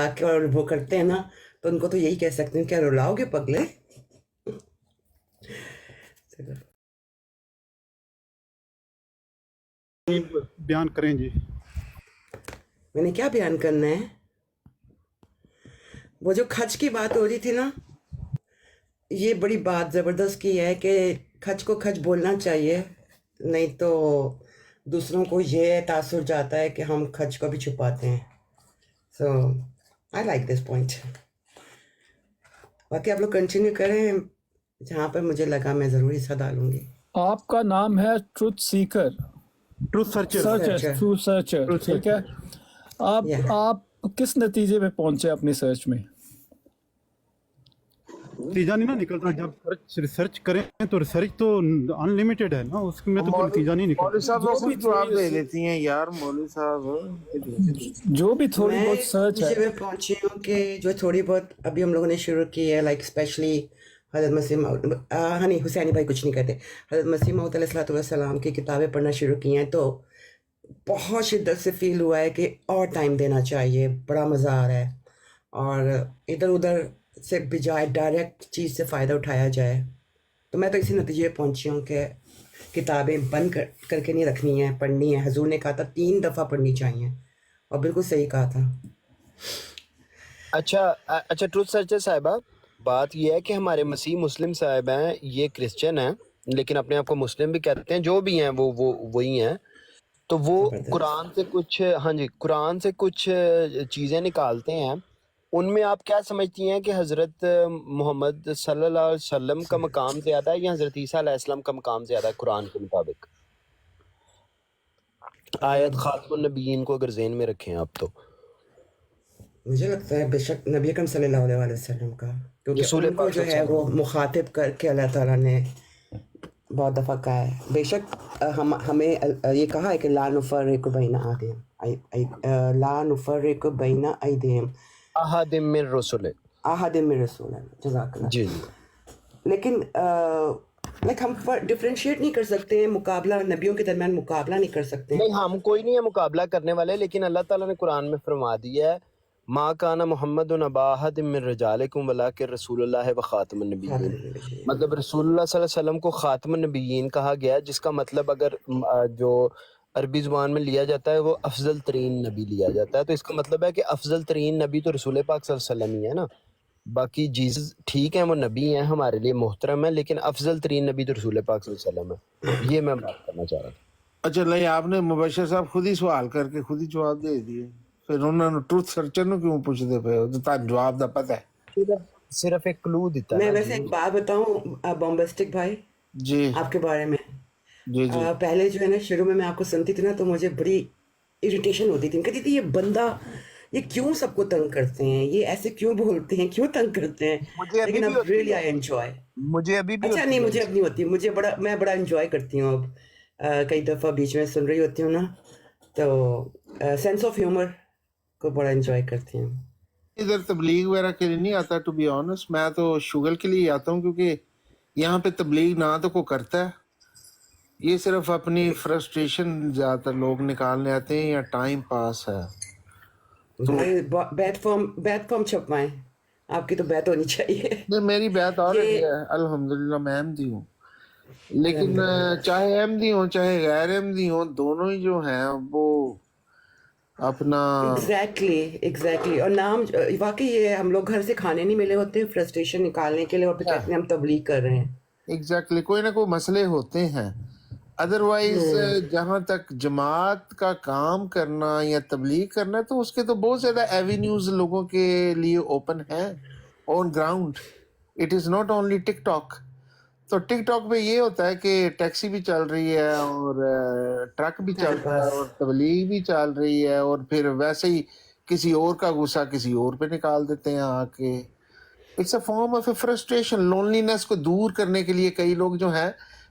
के और वो करते हैं ना, तो उनको तो यही कह सकते हैं, क्या रुलाओगे पगले? बयान करें जी। मैंने क्या बयान करना है? वो जो खच की बात हो रही थी ना, ये बड़ी बात ज़बरदस्त की है कि खच को खच बोलना चाहिए, नहीं तो दूसरों को ये तासुर जाता है कि हम खच को भी छुपाते हैं। सो आई लाइक दिस पॉइंट। बाकी आप लोग कंटिन्यू करें, जहाँ पर मुझे लगा मैं ज़रूर हिस्सा डालूंगी। आपका नाम है truth Sikar, truth searcher. Searcher, true searcher, Truth ठीक है। अब Yeah. आप किस नतीजे पे पहुंचे अपनी सर्च में? नतीजा नहीं ना निकलता। जब रिसर्च करें तो रिसर्च तो अनलिमिटेड है ना, उसमें तो कोई नतीजा नहीं मौलवी निकलता। साहब जो सब भी जवाब दे थोड़ी- लेती हैं यार, मौलवी साहब। जो भी थोड़ी मैं बहुत इस सर्च नतीजे है, में पहुंची हूँ कि जो थोड़ी बहुत अभी हम लोगों ने शुरू की है, लाइक स्पेशली हज़रत मसीह नहीं, हुसैनी भाई कुछ नहीं कहते, हज़रत मसीह मऊद अलैहिस्सलाम की किताबें पढ़ना शुरू की हैं, तो बहुत शिद्दत से फील हुआ है कि और टाइम देना चाहिए, बड़ा मज़ा आ रहा है, और इधर उधर से बजाय डायरेक्ट चीज़ से फ़ायदा उठाया जाए। तो मैं तो इसी नतीजे पे पहुंची हूँ कि किताबें बंद करके नहीं रखनी है, पढ़नी है। हजूर ने कहा था 3 दफ़ा पढ़नी चाहिए, और बिल्कुल सही कहा था। अच्छा ट्रूथ सर्चर साहिबा, बात यह है कि हमारे मसीह मुस्लिम साहिब हैं, ये क्रिश्चियन हैं लेकिन अपने आप को मुस्लिम भी कहते हैं, जो भी हैं वो वही हैं। तो वो ज़बरदस्त। कुरान से कुछ, हाँ जी, कुरान से कुछ चीज़ें निकालते हैं। उनमें आप क्या समझती हैं कि हज़रत मोहम्मद सल्लल्लाहु अलैहि वसल्लम का मकाम ज़्यादा है या हज़रत ईसा अलैहिस्सलाम का मकाम ज़्यादा है कुरान के मुताबिक? आयत खातमुन नबीयीन को अगर ज़हन में रखें आप तो। मुझे लगता है बेशक नबी अकरम सल्लल्लाहु अलैहि वसल्लम का, क्योंकि रसूल उनको पाक जो है वो मुखातिब करके अल्लाह ताला ने बहुत दफ़ा कहा है। बेशक हमें ये कहा है कि ला नुफर्रिकु बैना अयदीहिम अहदिम मिन रुसुल, अहदिम मिन रसूल, जज़ाकल्लाह। जी जी। लेकिन लाइक हम डिफ्रेंशिएट नहीं कर सकते हैं, मुकाबला नबियों के दरमियान मुकाबला नहीं कर सकते हैं। नहीं, हम कोई नहीं है मुकाबला करने वाले, लेकिन अल्लाह ताला ने कुरान में फरमा दिया है, मा काना मुहम्मदुन अबा अहदिम मिन रिजालिकुम वलाकिन रसूलुल्लाह व खातमुन नबिय्यीन। मतलब रसूलुल्लाह सल्लल्लाहु अलैहि वसल्लम को खातमुन नबिय्यीन कहा गया है, जिसका मतलब अगर जो अरबी ज़ुबान में लिया जाता है वो अफजल तरीन नबी लिया जाता है। तो इसका मतलब है कि अफजल तरीन नबी तो रसूल पाक सल्लल्लाहु अलैहि वसल्लम ही है ना। बाकी जीसस ठीक है, वो नबी हैं, हमारे लिए मोहतरम है, लेकिन अफजल तरीन नबी तो रसूल पाक सल्लल्लाहु अलैहि वसल्लम है। ये मैं बात करना चाह रहा था। अच्छा नहीं, आपने मुबशर साहब खुद ही सवाल करके खुद ही जवाब दे दिए, फिर उन्होंने ट्रूथ सर्चर ਨੂੰ क्यों पूछते पे हो? तो जवाब ਦਾ पता है। सिर्फ एक क्लू दिता मैं ना वैसे जी। एक बात बताऊं बॉम्बस्टिक भाई जी आपके बारे में। जी जी। पहले जो है ना, शुरू में मैं आपको सुनती थी ना, तो मुझे बड़ी इरिटेशन होती थी। मैं कहती थी ये बंदा, ये क्यों सबको तंग करते हैं, ये ऐसे क्यों बोलते हैं, क्यों तंग करते हैं। मुझे अभी लेकिन भी अब होती रियली है, आई एंजॉय। मुझे अभी भी अच्छा होती नहीं, है। मुझे अब नहीं होती, मैं बड़ा एंजॉय करती हूँ अब। कई दफ़ा बीच में सुन रही होती हूँ ना, तो सेंस ऑफ ह्यूमर को बड़ा एंजॉय करती हूँ। इधर तबलीग वगैरह के लिए नहीं आता, टू बी ऑनेस्ट। मैं तो शुगर के लिए आता हूँ, क्योंकि यहाँ पे तबलीग ना तो कोई करता है, ये सिर्फ अपनी फ्रस्ट्रेशन ज्यादातर लोग निकालने आते हैं या टाइम पास है। तो भाई बैट फॉर्म छपवाएं, आपकी तो बैट होनी चाहिए। नहीं, मेरी बात ऑलरेडी ये है, अल्हम्दुलिल्लाह मैं अहमदी हूँ। लेकिन अल्हम्दुलिल्लाह। चाहे अहमदी हो चाहे गैर अहमदी हो, दोनों ही जो हैं वो अपना एग्जैक्टली। और नाम वाकई ये हम लोग घर से खाने नहीं मिले होते फ्रस्ट्रेशन निकालने के लिए, और फिर कहते हैं हम तबलीग कर रहे हैं। एग्जैक्टली कोई ना कोई मसले होते हैं। अदरवाइज जहाँ तक जमात का काम करना या तबलीग करना, तो उसके तो बहुत ज़्यादा एवेन्यूज लोगों के लिए ओपन हैं on ground. It is not only TikTok. तो टिकटॉक पे ये होता है कि टैक्सी भी चल रही है और ट्रक भी चल टाइम रहा है पास। और तबलीग भी चल रही है, और फिर वैसे ही किसी और का गुस्सा किसी और पे निकाल देते हैं आके। It's a form of frustration. Loneliness को दूर करने के लिए कई लोग जो है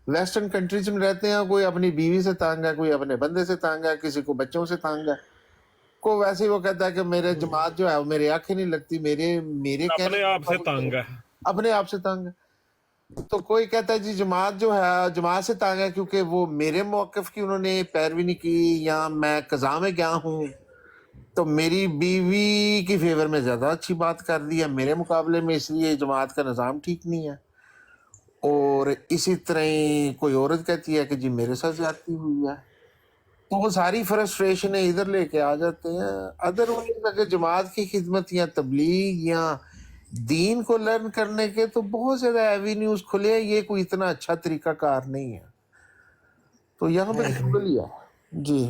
वेस्टर्न कंट्रीज में रहते हैं, कोई अपनी बीवी से तंग है, कोई अपने बंदे से तंग है, किसी को बच्चों से तंग है, को वैसे ही वो कहता है कि मेरे जमात जो है वो मेरे आंखें नहीं लगती, मेरे अपने आप से तंग है। अपने आप से तंग है। तो कोई कहता है जी जमात जो है जमात से तंग है क्योंकि वो मेरे मौक़िफ़ की उन्होंने पैरवी नहीं की, या मैं कज़ा में गया हूँ। تو میری بیوی کی فیور میں زیادہ اچھی بات کر دی ہے میرے مقابلے میں، اس لیے جماعت کا نظام ٹھیک نہیں ہے. اور اسی طرح ہی کوئی عورت کہتی ہے کہ جی میرے ساتھ زیادتی ہوئی ہے، تو وہ ساری فرسٹریشنیں ادھر لے کے آ جاتے ہیں. ادروائز اگر جماعت کی خدمت یا تبلیغ یا دین کو لرن کرنے کے تو بہت زیادہ ایوینیوز کھلے ہیں، یہ کوئی اتنا اچھا طریقہ کار نہیں ہے. تو یہاں پہ ٹربل ہی ہے. جی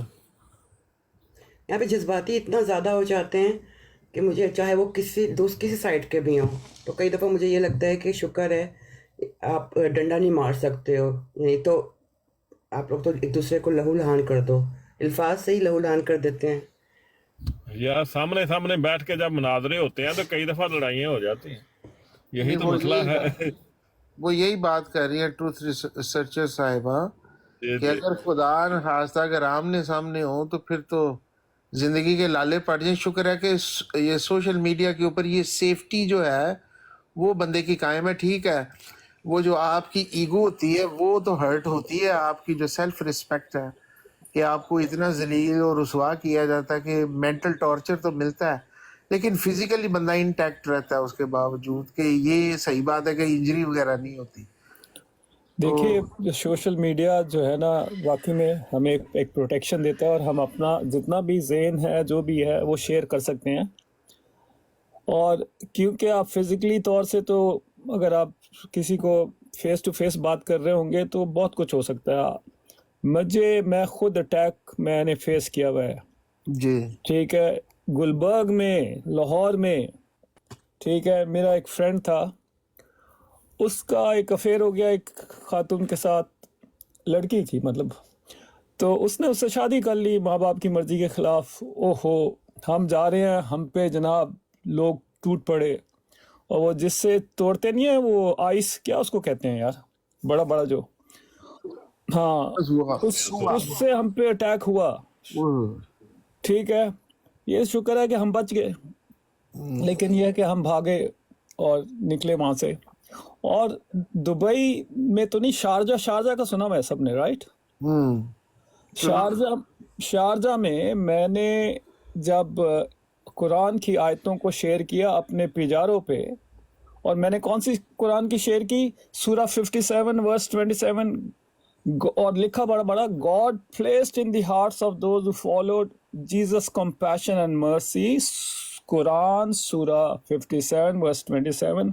یہاں پہ جذباتی اتنا زیادہ ہو جاتے ہیں کہ مجھے چاہے وہ کسی سائڈ کے بھی ہوں تو کئی دفعہ مجھے یہ لگتا ہے کہ شکر ہے آپ ڈنڈا نہیں مار سکتے ہو، نہیں تو آپ لوگ تو ایک دوسرے کو لہو لہان کر دو، الفاظ سے ہی لہو لہان کر دیتے ہیں. یا سامنے بیٹھ کے جب مناظرے ہوتے ہیں تو کئی دفعہ لڑائیاں ہو جاتی ہیں، یہی تو وہ مسئلہ ہے. وہ یہی بات کر رہی ہیں ٹروتھ ریسرچر صاحبہ کہ اگر خدا نخواستہ اگر آمنے سامنے ہو تو پھر تو زندگی کے لالے پڑ جائیں. شکر ہے کہ یہ سوشل میڈیا کے اوپر یہ سیفٹی جو ہے وہ بندے کی قائم ہے. ٹھیک ہے، وہ جو آپ کی ایگو ہوتی ہے وہ تو ہرٹ ہوتی ہے، آپ کی جو سیلف رسپیکٹ ہے کہ آپ کو اتنا ذلیل اور رسوا کیا جاتا ہے کہ مینٹل ٹارچر تو ملتا ہے، لیکن فزیکلی بندہ انٹیکٹ رہتا ہے اس کے باوجود. کہ یہ صحیح بات ہے کہ انجری وغیرہ نہیں ہوتی. دیکھیے سوشل میڈیا جو ہے نا واقعی میں ہمیں ایک پروٹیکشن دیتا ہے، اور ہم اپنا جتنا بھی ذہن ہے جو بھی ہے وہ شیئر کر سکتے ہیں. اور کیونکہ آپ فزیکلی طور سے تو اگر آپ کسی کو فیس ٹو فیس بات کر رہے ہوں گے تو بہت کچھ ہو سکتا ہے. میں خود اٹیک میں نے فیس کیا ہوا ہے. جی ٹھیک ہے، گلبرگ میں، لاہور میں. ٹھیک ہے، میرا ایک فرینڈ تھا، اس کا ایک افیئر ہو گیا ایک خاتون کے ساتھ، لڑکی تھی مطلب، تو اس نے اس سے شادی کر لی ماں باپ کی مرضی کے خلاف. اوہو، ہم جا رہے ہیں، ہم پہ جناب لوگ ٹوٹ پڑے. اور وہ جس سے توڑتے نہیں ہیں وہ آئس، کیا اس کو کہتے ہیں یار، بڑا بڑا جو، ہاں، اس سے ہم پہ اٹیک ہوا. ٹھیک ہے، یہ شکر ہے کہ ہم بچ گئے، لیکن یہ ہے کہ ہم بھاگے اور نکلے وہاں سے. اور دبئی میں تو نہیں، شارجہ کا سنا میں سب نے، رائٹ؟ شارجہ میں نے جب قرآن کی آیتوں کو شیئر کیا اپنے پیجاروں پہ، اور میں نے کون سی قرآن کی شیئر کی؟ سورہ 57 ورس 27، اور لکھا بڑا بڑا، God placed in the hearts of those who followed Jesus compassion and mercy. قرآن سورہ 57 ورس 27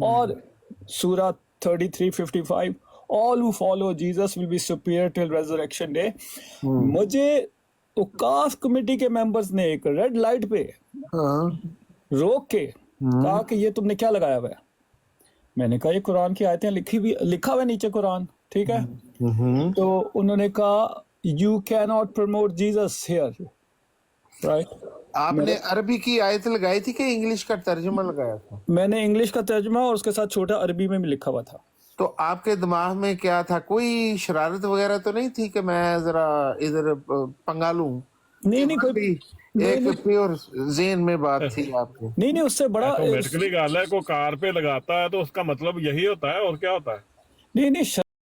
اور سورہ 33:55، all who follow Jesus will be superior till resurrection day. مجھے اوقاف کمیٹی کے ممبرز نے ایک ریڈ لائٹ پہ روک کے کہا کہ یہ تم نے کیا لگایا ہوا ہے؟ میں نے کہا یہ قرآن کی آیتیں لکھا ہوا ہے نیچے قرآن. ٹھیک ہے، تو انہوں نے کہا you cannot promote Jesus here, right؟ آپ نے عربی کی آیت لگائی تھی کہ انگلش کا ترجمہ لگایا تھا؟ میں نے انگلش کا ترجمہ اور اس کے ساتھ چھوٹا عربی میں بھی لکھا ہوا تھا. تو آپ کے دماغ میں کیا تھا؟ کوئی شرارت وغیرہ تو نہیں تھی کہ میں ذرا ادھر پنگا لوں؟ نہیں کوئی ایک پیور ذہن میں بات تھی آپ کو؟ نہیں، اس سے بڑا میڈیکلی گال ہے، کوئی کار پہ لگاتا ہے تو اس کا مطلب یہی ہوتا ہے، اور کیا ہوتا ہے؟ نہیں